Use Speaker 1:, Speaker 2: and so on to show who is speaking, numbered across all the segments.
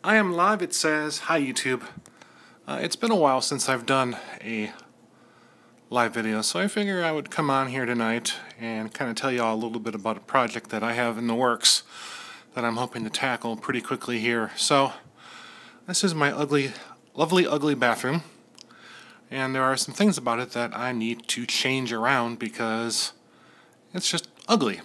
Speaker 1: I am live, it says. Hi YouTube. It's been a while since I've done a live video, so I figure I would come on here tonight and kind of tell you all a little bit about a project that I have in the works that I'm hoping to tackle pretty quickly here. So, this is my lovely ugly bathroom, and there are some things about it that I need to change around because it's just ugly.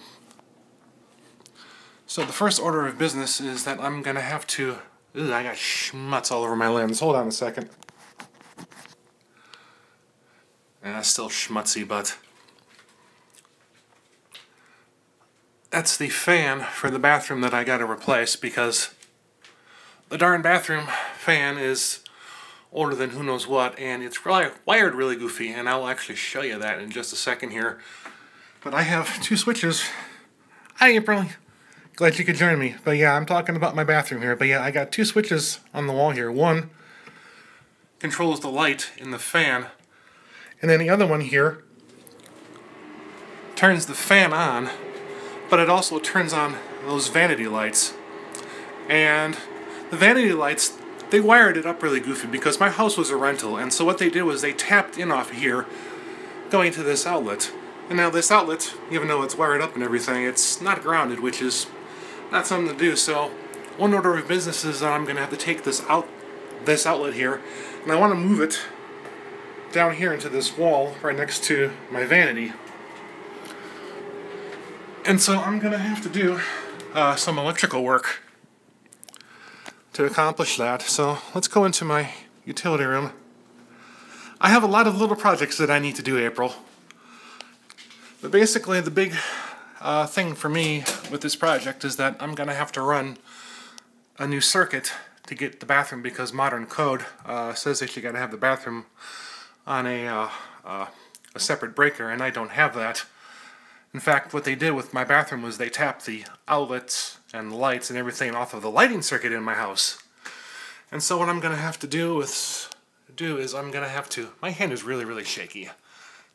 Speaker 1: So the first order of business is that I'm going to have to... Ugh, I got schmutz all over my lens. Hold on a second. It's still schmutzy, but... That's the fan for the bathroom that I got to replace because the darn bathroom fan is older than who knows what, and it's wired really goofy, and I'll actually show you that in just a second here. But I have two switches. Hi, April. Glad you could join me. But yeah, I'm talking about my bathroom here. But yeah, I got two switches on the wall here. One controls the light in the fan, and then the other one here turns the fan on, but it also turns on those vanity lights. And the vanity lights, they wired it up really goofy because my house was a rental, and so what they did was they tapped in off here going to this outlet. And now this outlet, even though it's wired up and everything, it's not grounded, which is not something to do. So one order of business is that I'm going to have to take this outlet here, and I want to move it down here into this wall right next to my vanity. And so I'm going to have to do some electrical work to accomplish that. So let's go into my utility room. I have a lot of little projects that I need to do, April. But basically the big thing for me with this project is that I'm going to have to run a new circuit to get the bathroom, because modern code says that you got to have the bathroom on a separate breaker, and I don't have that. In fact, what they did with my bathroom was they tapped the outlets and the lights and everything off of the lighting circuit in my house. And so what I'm going to have to do is I'm going to have to... My hand is really shaky.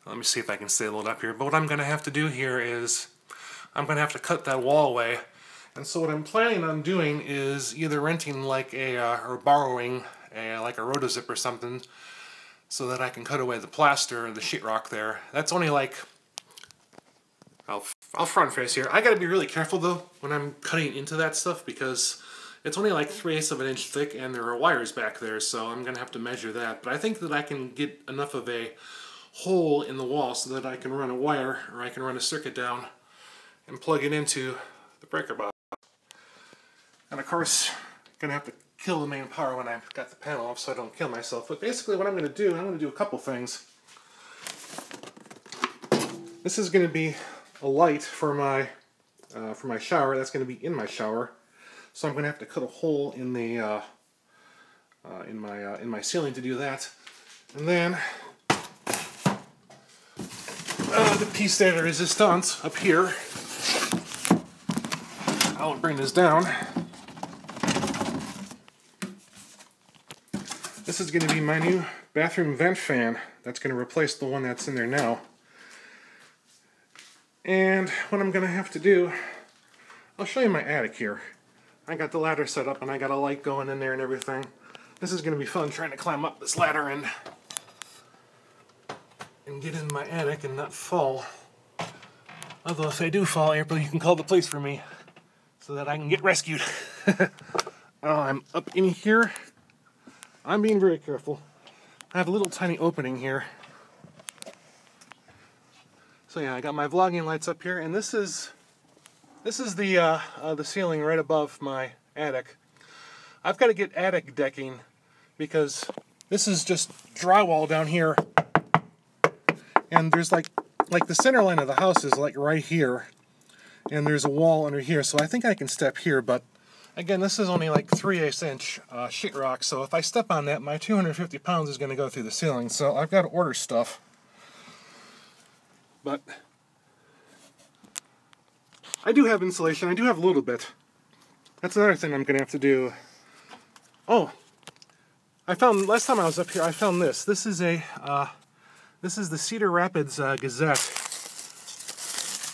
Speaker 1: Let me see if I can stay a little up here. But what I'm going to have to do here is I'm going to have to cut that wall away. And so what I'm planning on doing is either renting like or borrowing like a rotozip or something so that I can cut away the plaster and the sheetrock there. That's only like... I'll front face here. I gotta be really careful though when I'm cutting into that stuff because it's only like 3/8 of an inch thick and there are wires back there, so I'm gonna have to measure that. But I think that I can get enough of a hole in the wall so that I can run a wire, or I can run a circuit down and plug it into the breaker box. And of course, I'm gonna have to kill the main power when I've got the panel off so I don't kill myself. But basically what I'm gonna do a couple things. This is gonna be a light for my shower. That's going to be in my shower, so I'm going to have to cut a hole in the in my ceiling to do that. And then the piece de resistance up here. I'll bring this down. This is going to be my new bathroom vent fan. That's going to replace the one that's in there now. And what I'm going to have to do, I'll show you my attic here. I got the ladder set up and I got a light going in there and everything. This is going to be fun trying to climb up this ladder and get in my attic and not fall. Although if I do fall, April, you can call the police for me so that I can get rescued. I'm up in here. I'm being very careful. I have a little tiny opening here. So yeah, I got my vlogging lights up here, and this is the ceiling right above my attic. I've got to get attic decking because this is just drywall down here, and there's like the center line of the house is like right here, and there's a wall under here, so I think I can step here. But again, this is only like 3/8 inch sheetrock, so if I step on that, my 250 pounds is going to go through the ceiling. So I've got to order stuff. But I do have insulation. I do have a little bit. That's another thing I'm going to have to do. Oh, I found, last time I was up here, I found this. This is the Cedar Rapids Gazette.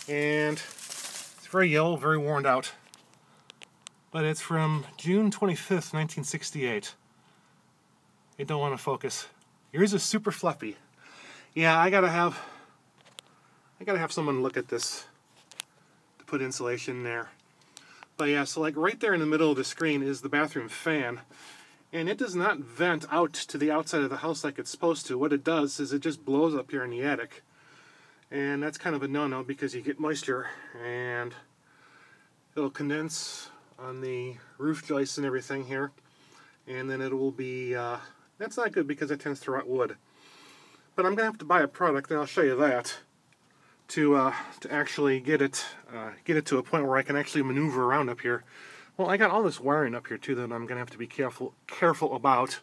Speaker 1: And it's very yellow, very worn out. but it's from June 25th, 1968. It don't want to focus. Yours is super fluffy. Yeah, I gotta have someone look at this to put insulation there. But yeah, so like right there in the middle of the screen is the bathroom fan. And it does not vent out to the outside of the house like it's supposed to. What it does is it just blows up here in the attic. And that's kind of a no-no because you get moisture and it'll condense on the roof joists and everything here. And then it will be, that's not good because it tends to rot wood. But I'm going to have to buy a product, and I'll show you that, to actually get it to a point where I can actually maneuver around up here. Well, I got all this wiring up here too that I'm going to have to be careful about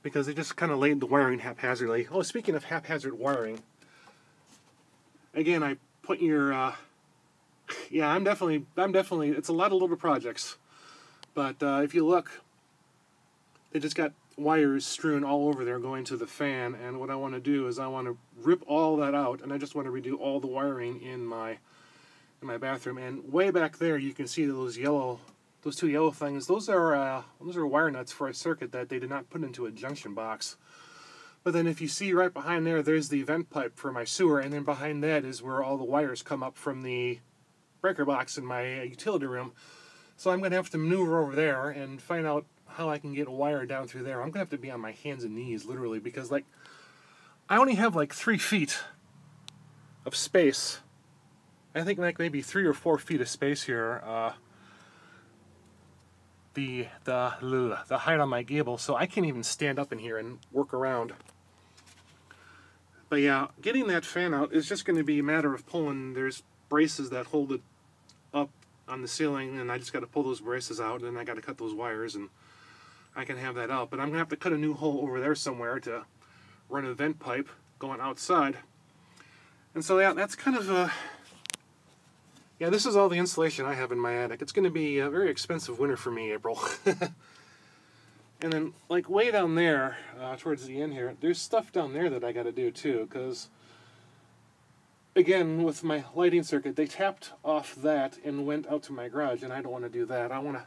Speaker 1: because they just kind of laid the wiring haphazardly. Oh, speaking of haphazard wiring, again, I put your, yeah, I'm definitely, it's a lot of little projects, but if you look, they just got wires strewn all over there going to the fan, and what I want to do is I want to rip all that out, and I just want to redo all the wiring in my bathroom. And way back there, you can see those two yellow things. Those are wire nuts for a circuit that they did not put into a junction box. But then if you see right behind there, there's the vent pipe for my sewer, and then behind that is where all the wires come up from the breaker box in my utility room. So I'm going to have to maneuver over there and find out how I can get a wire down through there. I'm going to have to be on my hands and knees, literally, because like I only have like 3 feet of space. I think like maybe 3 or 4 feet of space here. The height on my gable, so I can't even stand up in here and work around. But yeah, getting that fan out is just going to be a matter of pulling. There's braces that hold it up on the ceiling, and I just got to pull those braces out, and then I got to cut those wires, and I can have that out. But I'm going to have to cut a new hole over there somewhere to run a vent pipe going outside. And so yeah, that's kind of a... Yeah, this is all the insulation I have in my attic. It's going to be a very expensive winter for me, April. And then, like, way down there, towards the end here, there's stuff down there that I got to do, too, because, again, with my lighting circuit, they tapped off that and went out to my garage, and I don't want to do that. I want to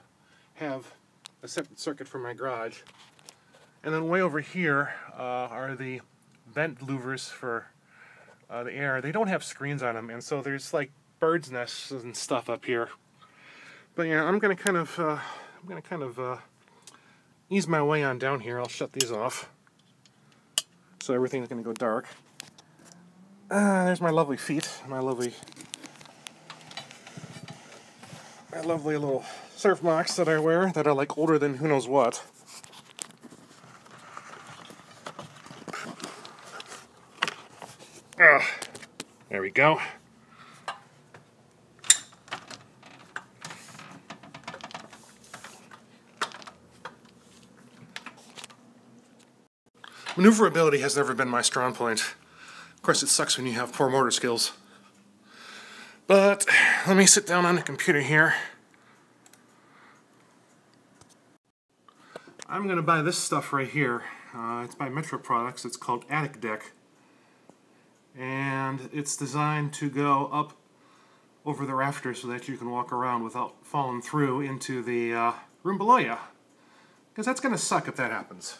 Speaker 1: have a separate circuit for my garage. And then way over here are the vent louvers for the air. They don't have screens on them, and so there's, like, birds' nests and stuff up here. But yeah, I'm gonna kind of ease my way on down here. I'll shut these off so everything's gonna go dark. There's my lovely feet, my lovely little surf mocks that I wear that are like older than who knows what. There we go. Maneuverability has never been my strong point. Of course, it sucks when you have poor motor skills. But let me sit down on the computer here. I'm going to buy this stuff right here. It's by Metro Products. It's called Attic Deck. And it's designed to go up over the rafters so that you can walk around without falling through into the room below you. Because that's going to suck if that happens.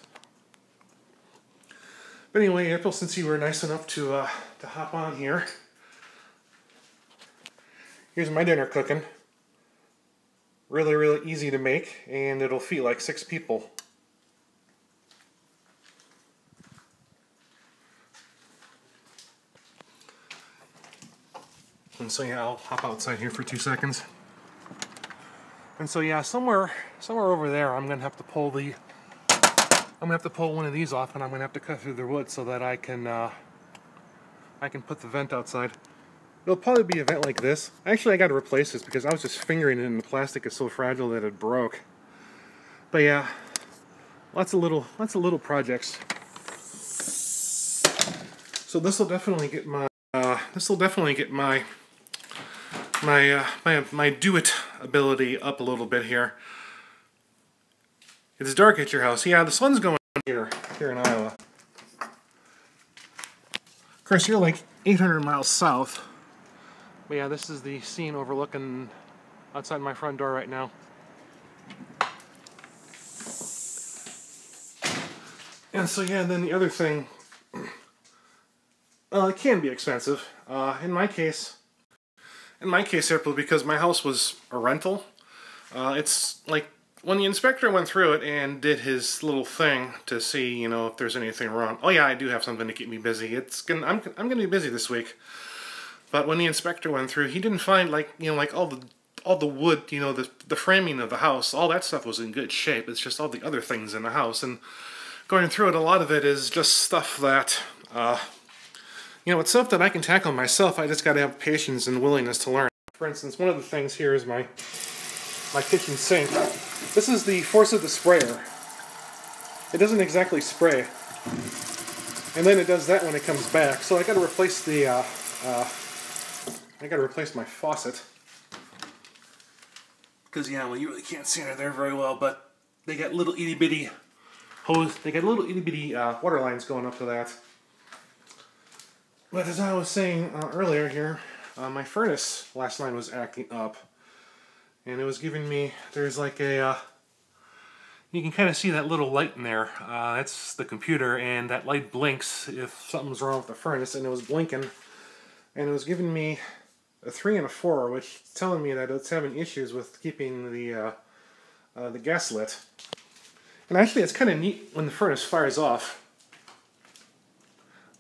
Speaker 1: But anyway, April, since you were nice enough to hop on here, here's my dinner cooking. Really, really easy to make, and it'll feed like 6 people. And so yeah, I'll hop outside here for 2 seconds. And so yeah, somewhere over there, I'm gonna have to pull one of these off, and I'm gonna have to cut through the wood so that I can put the vent outside. It'll probably be a vent like this. Actually, I got to replace this because I was just fingering it, and the plastic is so fragile that it broke. But yeah, lots of little projects. So this will definitely get my my do-it ability up a little bit here. It's dark at your house. Yeah, the sun's going here in Iowa. Of course, you're like 800 miles south. But yeah, this is the scene overlooking outside my front door right now. And so yeah, then the other thing, it can be expensive. In my case, April, because my house was a rental, it's like when the inspector went through it and did his little thing to see, you know, if there's anything wrong. Oh yeah, I do have something to keep me busy. I'm gonna be busy this week. But when the inspector went through, he didn't find, like, you know, like all the wood, you know, the framing of the house, all that stuff was in good shape. It's just all the other things in the house. And going through it, a lot of it is just stuff that, you know, it's stuff that I can tackle myself. I just got to have patience and willingness to learn. For instance, one of the things here is my kitchen sink. This is the force of the sprayer. It doesn't exactly spray. And then it does that when it comes back. So I got to replace I got to replace my faucet. Because, yeah, well, you really can't see under there very well, but they got little itty bitty hose. They got little itty bitty water lines going up to that. But as I was saying earlier here, my furnace last night was acting up. And it was giving me, there's like a, you can kind of see that little light in there. That's the computer, and that light blinks if something's wrong with the furnace, and it was blinking. And it was giving me a 3 and a 4, which is telling me that it's having issues with keeping the gas lit. And actually, it's kind of neat when the furnace fires off.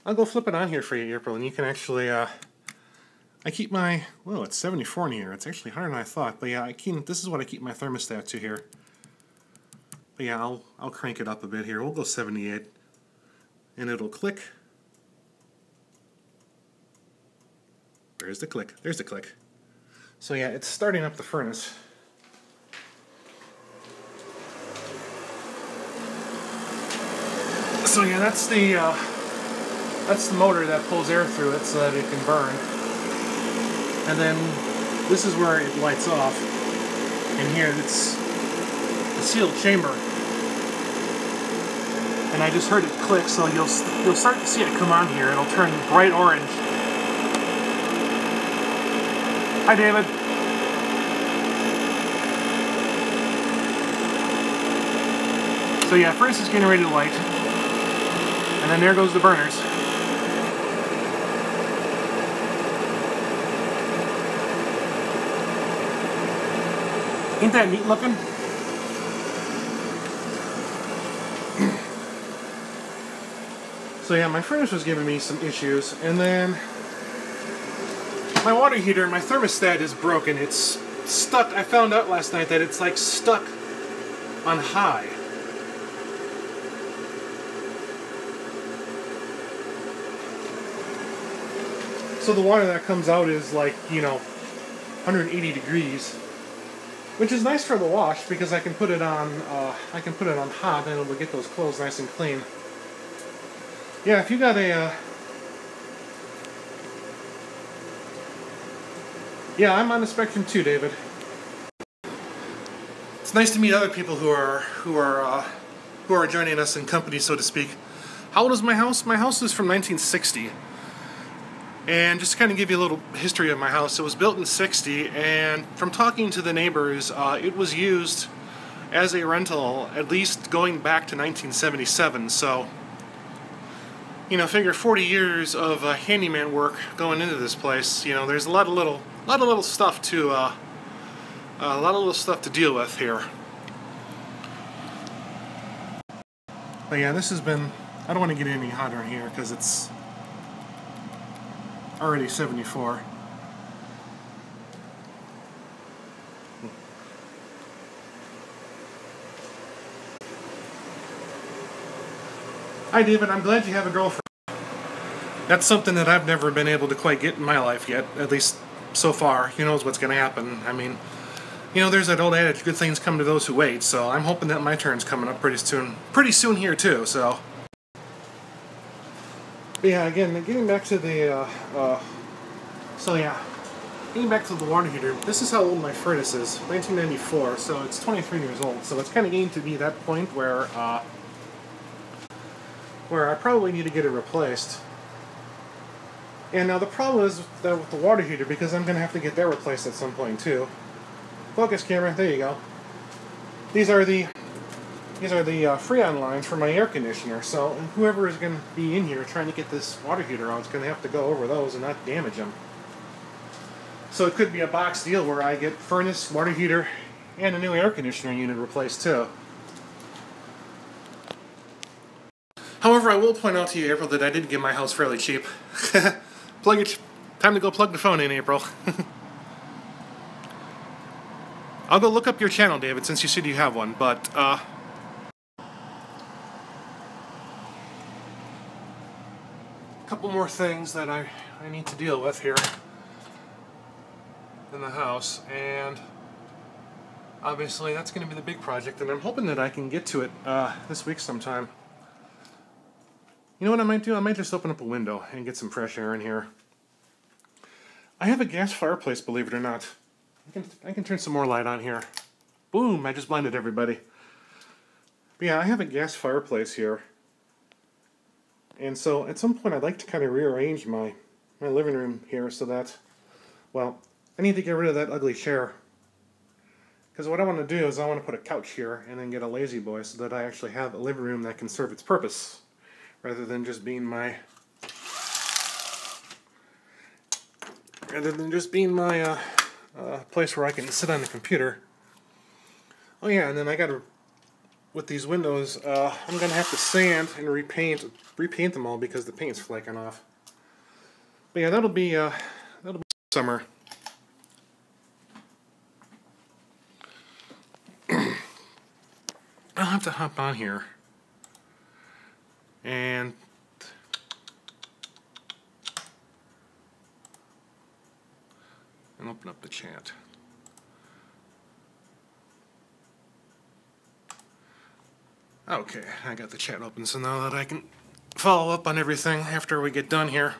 Speaker 1: I'll go flip it on here for you, April, and you can actually, I keep my, well, it's 74 in here. It's actually higher than I thought, but yeah, this is what I keep my thermostat to here. But yeah, I'll crank it up a bit here. We'll go 78, and it'll click. There's the click. There's the click. So yeah, it's starting up the furnace. So yeah, that's the motor that pulls air through it so that it can burn. And then this is where it lights off. And here it's a sealed chamber. And I just heard it click, so you'll start to see it come on here. It'll turn bright orange. Hi, David. So yeah, furnace is getting ready to light. And then there goes the burners. Ain't that neat looking? So yeah, my furnace was giving me some issues, and then my water heater, my thermostat is broken. It's stuck. I found out last night that it's like stuck on high. So the water that comes out is like, you know, 180 degrees, which is nice for the wash because I can put it on hot and it'll get those clothes nice and clean. Yeah, if you got a yeah, I'm on the spectrum too, David. It's nice to meet other people who are joining us in company, so to speak. How old is my house? My house is from 1960. And just to kind of give you a little history of my house, it was built in '60, and from talking to the neighbors, it was used as a rental at least going back to 1977. So, you know, figure 40 years of handyman work going into this place. You know, there's a lot of little stuff to deal with here. But yeah, this has been. I don't want to get any hotter in here because it's already 74. Hi, David. I'm glad you have a girlfriend. That's something that I've never been able to quite get in my life yet, at least so far. Who knows what's going to happen? I mean, you know, there's that old adage, good things come to those who wait, so I'm hoping that my turn's coming up pretty soon here too, so. But yeah, again, getting back to the, getting back to the water heater, this is how old my furnace is, 1994, so it's 23 years old, so it's kind of getting to be that point where I probably need to get it replaced. And now the problem is that with the water heater, because I'm going to have to get that replaced at some point too. Focus camera, there you go. These are the These are the Freon lines for my air conditioner, so whoever is going to be in here trying to get this water heater out is going to have to go over those and not damage them. So it could be a box deal where I get furnace, water heater, and a new air conditioner unit replaced too. However, I will point out to you, April, that I did get my house fairly cheap. Time to go plug the phone in, April. I'll go look up your channel, David, since you said you have one, but, a couple more things that I need to deal with here in the house, and obviously that's going to be the big project, and I'm hoping that I can get to it this week sometime. You know what I might do? I might just open up a window and get some fresh air in here. I have a gas fireplace, believe it or not. I can turn some more light on here. Boom! I just blinded everybody. But yeah, I have a gas fireplace here. And so at some point I'd like to kind of rearrange my living room here so that, well, I need to get rid of that ugly chair. Because what I want to do is I want to put a couch here and then get a lazy boy so that I actually have a living room that can serve its purpose, rather than just being my place where I can sit on the computer. Oh yeah, and then I gotta, with these windows, I'm gonna have to sand and repaint them all because the paint's flaking off. But yeah, that'll be summer. I'll have to hop on here and open up the chat. Okay, I got the chat open, so now that I can follow up on everything after we get done here.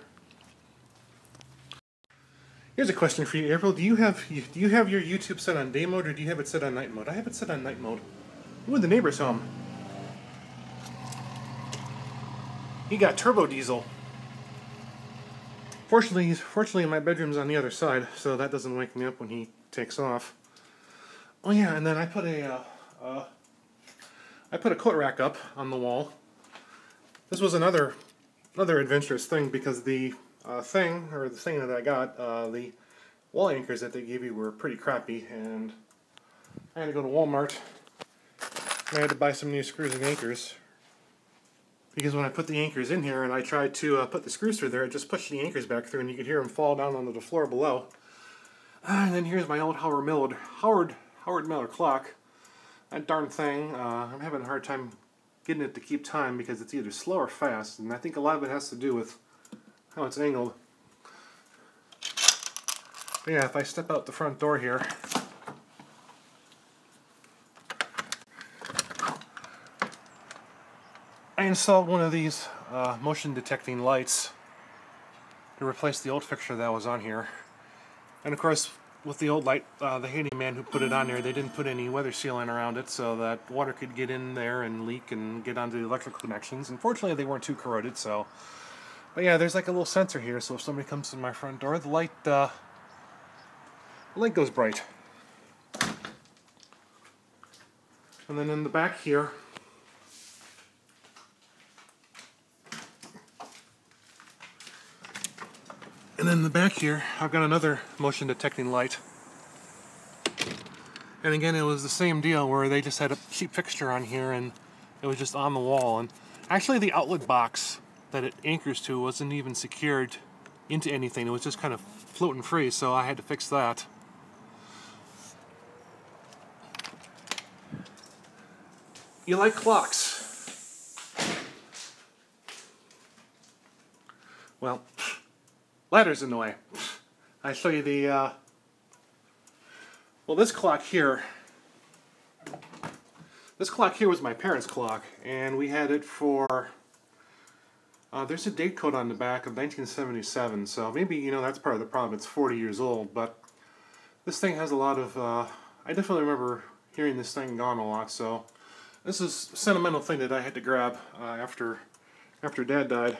Speaker 1: Here's a question for you, April. Do you have your YouTube set on day mode, or do you have it set on night mode? I have it set on night mode. Ooh, the neighbor's home. He got turbo diesel. Fortunately, my bedroom's on the other side, so that doesn't wake me up when he takes off. Oh yeah, and then I put a coat rack up on the wall. This was another adventurous thing because the thing that I got, the wall anchors that they gave you were pretty crappy, and I had to go to Walmart and I had to buy some new screws and anchors. Because when I put the anchors in here and I tried to put the screws through there, I just pushed the anchors back through and you could hear them fall down onto the floor below. And then here's my old Howard Miller clock. That darn thing, I'm having a hard time getting it to keep time because it's either slow or fast, and I think a lot of it has to do with how it's angled. But yeah, if I step out the front door here, I installed one of these motion detecting lights to replace the old fixture that was on here. And of course, with the old light, the handyman who put it on there, they didn't put any weather sealing around it so that water could get in there and leak and get onto the electrical connections. Unfortunately, they weren't too corroded, so. But yeah, there's like a little sensor here, so if somebody comes to my front door, the light goes bright. And then in the back here, I've got another motion detecting light. And again, it was the same deal where they just had a cheap fixture on here and it was just on the wall. And actually the outlet box that it anchors to wasn't even secured into anything. It was just kind of floating free, so I had to fix that. You like clocks? Well, ladder's in the way. I show you the, well, this clock here was my parents' clock, and we had it for, there's a date code on the back of 1977, so maybe, you know, that's part of the problem. It's 40 years old, but this thing has a lot of, I definitely remember hearing this thing gone a lot, so this is a sentimental thing that I had to grab after Dad died.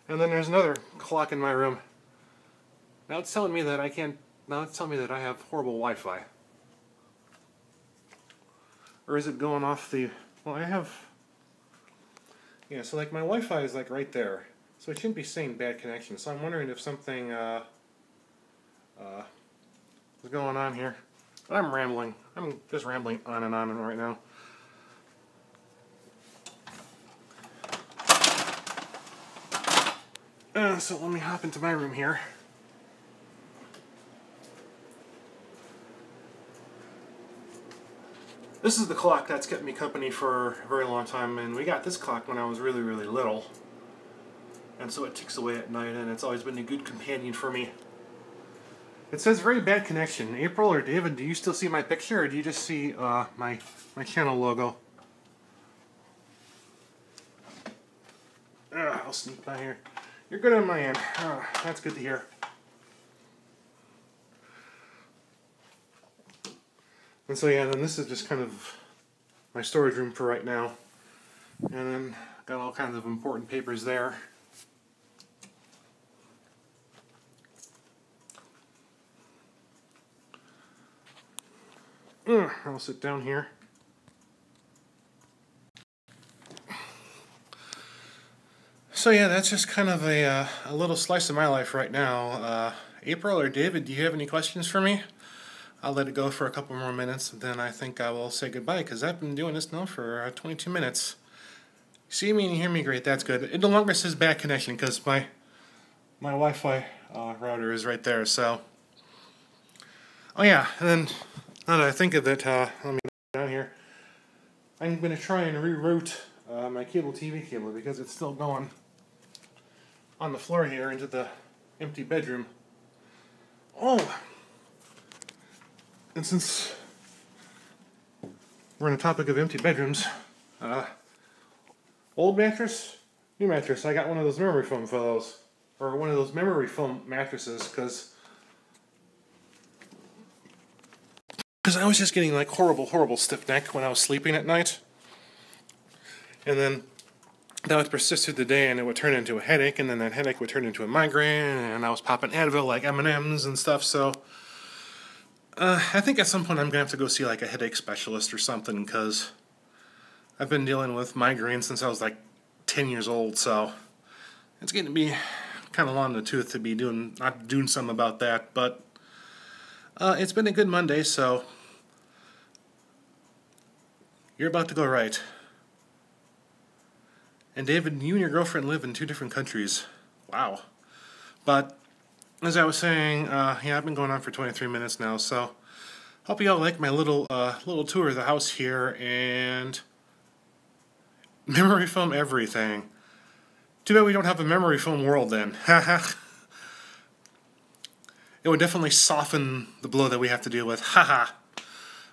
Speaker 1: And then there's another clock in my room. Now it's telling me that I can't, now it's telling me that I have horrible Wi-Fi. Or is it going off the, Well, I have... Yeah, so like my Wi-Fi is like right there. So it shouldn't be saying bad connection. So I'm wondering if something is going on here. But I'm rambling. I'm just rambling on and on right now. So let me hop into my room here. This is the clock that's kept me company for a very long time, and we got this clock when I was really, really little. And so it ticks away at night, and it's always been a good companion for me. It says very bad connection. April or David, do you still see my picture, or do you just see my channel logo? I'll sneak by here. You're good on my end. That's good to hear. And so yeah, then this is just kind of my storage room for right now. And then got all kinds of important papers there. I'll sit down here. So yeah, that's just kind of a little slice of my life right now. April or David, do you have any questions for me? I'll let it go for a couple more minutes, and then I think I will say goodbye, because I've been doing this now for 22 minutes. See me and you hear me great, that's good. It no longer says bad connection, because my Wi-Fi router is right there, so... Oh yeah, and then, now that I think of it, let me go down here. I'm going to try and reroute my cable TV cable, because it's still going on the floor here into the empty bedroom. Oh! And since we're on the topic of empty bedrooms, old mattress, new mattress. I got one of those memory foam fellows, or one of those memory foam mattresses, because I was just getting like horrible stiff neck when I was sleeping at night, and then that would persist through the day, and it would turn into a headache, and then that headache would turn into a migraine, and I was popping Advil like M&Ms and stuff. So I think at some point I'm going to have to go see like a headache specialist or something, because I've been dealing with migraines since I was like 10 years old, so it's getting to be kind of long in the tooth to be not doing something about that. But it's been a good Monday, so you're about to go right. And David, you and your girlfriend live in 2 different countries. Wow. But as I was saying, yeah, I've been going on for 23 minutes now, so hope you all like my little tour of the house here, and memory foam everything. Too bad we don't have a memory foam world then. It would definitely soften the blow that we have to deal with. Haha.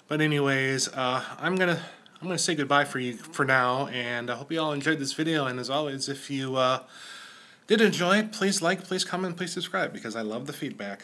Speaker 1: But anyways, I'm gonna say goodbye for now, and I hope you all enjoyed this video. And as always, if you did enjoy it, please like, please comment, please subscribe, because I love the feedback.